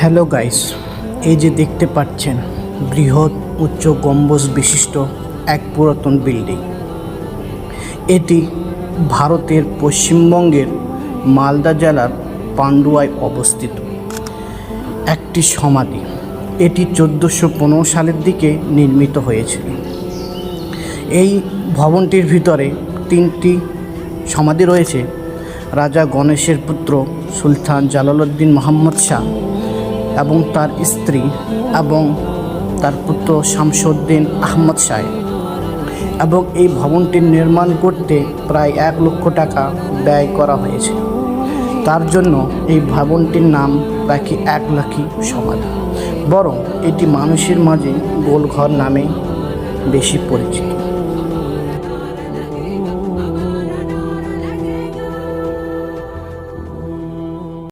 Hello guys, এই যে দেখতে পাচ্ছেন বৃহৎ উচ্চ গম্বুজ বিশিষ্ট এক পুরাতন বিল্ডিং। এটি ভারতের পশ্চিমবঙ্গের মালদা জেলার পান্ডুয়ায় অবস্থিত একটি সমাধি। এটি 1415 সালের দিকে নির্মিত হয়েছিল। এই ভবনটির ভিতরে 3টি সমাধি রয়েছে। রাজা গণেশের পুত্র সুলতান জালালউদ্দিন মোহাম্মদ শাহ এবং তার স্ত্রী এবং তার পুত্র শামসুদ্দিন আহমদ শাহ। এবং এই ভবনটির নির্মাণ করতে প্রায় 1 লক্ষ টাকা ব্যয় করা হয়েছে। তার জন্য এই ভবনটির নাম রাখি 1 লাখি সমাধি, বরং এটি মানুষের মাঝে গোলঘর নামে বেশি পরিচিত।